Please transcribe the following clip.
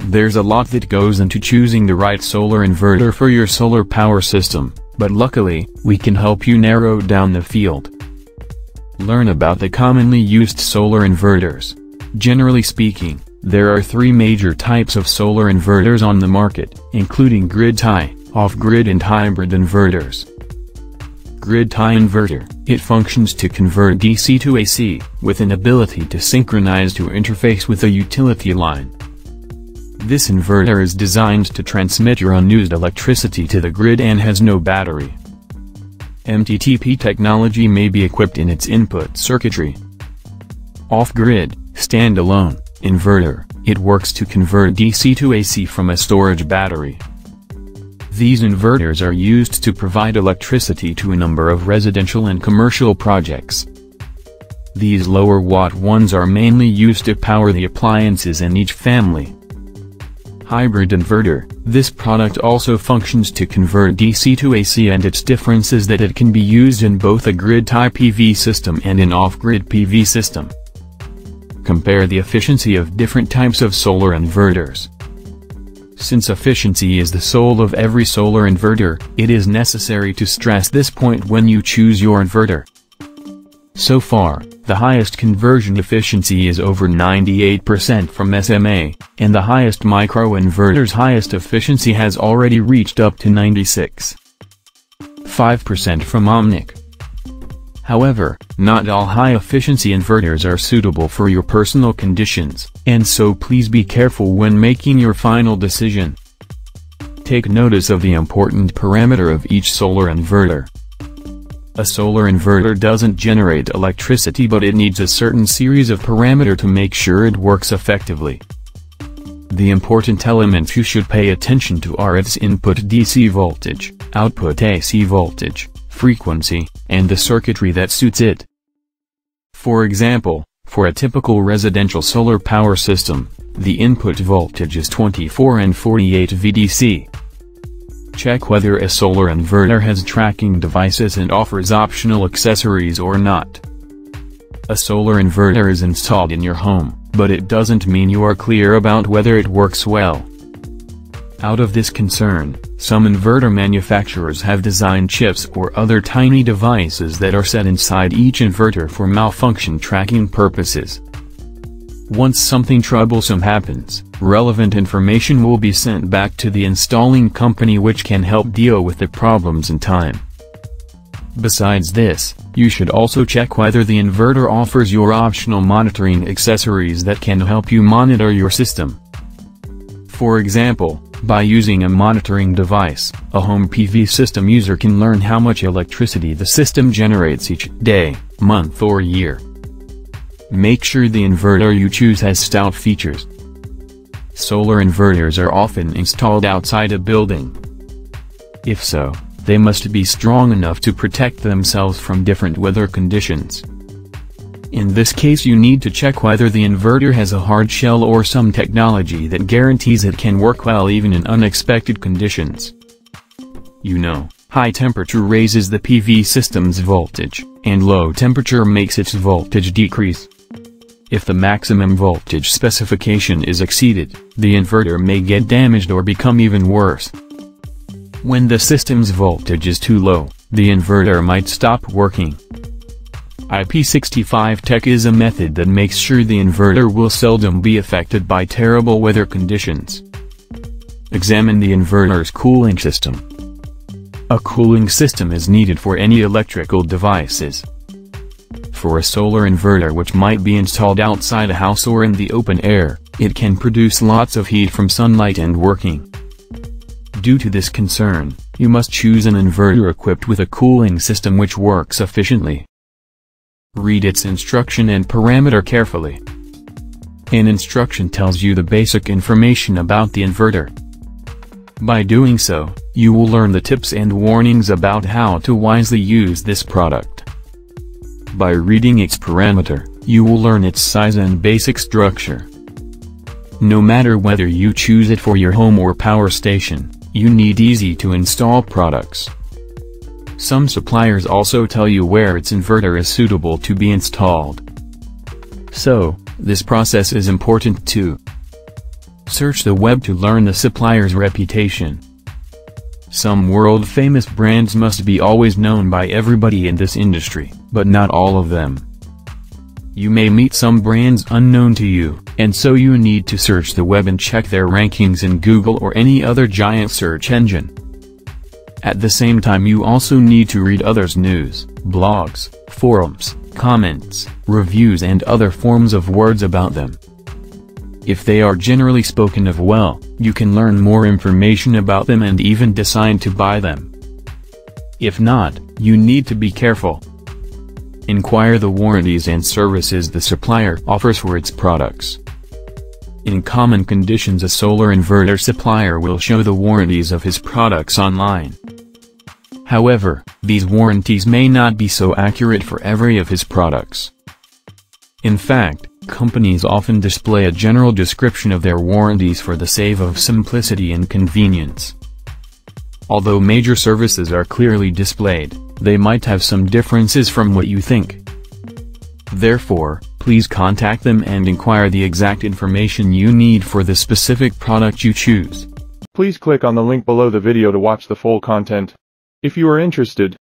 There's a lot that goes into choosing the right solar inverter for your solar power system, but luckily, we can help you narrow down the field. Learn about the commonly used solar inverters. Generally speaking, there are three major types of solar inverters on the market, including grid-tie, off-grid and hybrid inverters. Grid-tie inverter, it functions to convert DC to AC, with an ability to synchronize to interface with a utility line. This inverter is designed to transmit your unused electricity to the grid and has no battery. MTTP technology may be equipped in its input circuitry. Off-grid, standalone, inverter, it works to convert DC to AC from a storage battery. These inverters are used to provide electricity to a number of residential and commercial projects. These lower watt ones are mainly used to power the appliances in each family. Hybrid inverter, this product also functions to convert DC to AC, and its difference is that it can be used in both a grid-tie PV system and an off-grid PV system. Compare the efficiency of different types of solar inverters. Since efficiency is the soul of every solar inverter, it is necessary to stress this point when you choose your inverter. So far, the highest conversion efficiency is over 98% from SMA, and the highest microinverter's highest efficiency has already reached up to 96.5% from Omnic. However, not all high-efficiency inverters are suitable for your personal conditions, and so please be careful when making your final decision. Take notice of the important parameter of each solar inverter. A solar inverter doesn't generate electricity, but it needs a certain series of parameters to make sure it works effectively. The important elements you should pay attention to are its input DC voltage, output AC voltage, frequency, and the circuitry that suits it. For example, for a typical residential solar power system, the input voltage is 24 and 48 VDC. Check whether a solar inverter has tracking devices and offers optional accessories or not. A solar inverter is installed in your home, but it doesn't mean you are clear about whether it works well. Out of this concern, some inverter manufacturers have designed chips or other tiny devices that are set inside each inverter for malfunction tracking purposes. Once something troublesome happens, relevant information will be sent back to the installing company, which can help deal with the problems in time. Besides this, you should also check whether the inverter offers your optional monitoring accessories that can help you monitor your system. For example, by using a monitoring device, a home PV system user can learn how much electricity the system generates each day, month or year. Make sure the inverter you choose has stout features. Solar inverters are often installed outside a building. If so, they must be strong enough to protect themselves from different weather conditions. In this case, you need to check whether the inverter has a hard shell or some technology that guarantees it can work well even in unexpected conditions. High temperature raises the PV system's voltage, and low temperature makes its voltage decrease. If the maximum voltage specification is exceeded, the inverter may get damaged or become even worse. When the system's voltage is too low, the inverter might stop working. IP65 Tech is a method that makes sure the inverter will seldom be affected by terrible weather conditions. Examine the inverter's cooling system. A cooling system is needed for any electrical devices. For a solar inverter which might be installed outside a house or in the open air, it can produce lots of heat from sunlight and working. Due to this concern, you must choose an inverter equipped with a cooling system which works efficiently. Read its instruction and parameter carefully. An instruction tells you the basic information about the inverter. By doing so, you will learn the tips and warnings about how to wisely use this product. By reading its parameter, you will learn its size and basic structure. No matter whether you choose it for your home or power station, you need easy-to-install products. Some suppliers also tell you where its inverter is suitable to be installed. So, this process is important too. Search the web to learn the supplier's reputation. Some world-famous brands must be always known by everybody in this industry, but not all of them. You may meet some brands unknown to you, and so you need to search the web and check their rankings in Google or any other giant search engine. At the same time, you also need to read others' news, blogs, forums, comments, reviews and other forms of words about them. If they are generally spoken of well, you can learn more information about them and even decide to buy them. If not, you need to be careful. Inquire the warranties and services the supplier offers for its products. In common conditions, a solar inverter supplier will show the warranties of his products online. However, these warranties may not be so accurate for every of his products. In fact, companies often display a general description of their warranties for the sake of simplicity and convenience. Although major services are clearly displayed, they might have some differences from what you think. Therefore, please contact them and inquire the exact information you need for the specific product you choose. Please click on the link below the video to watch the full content. If you are interested,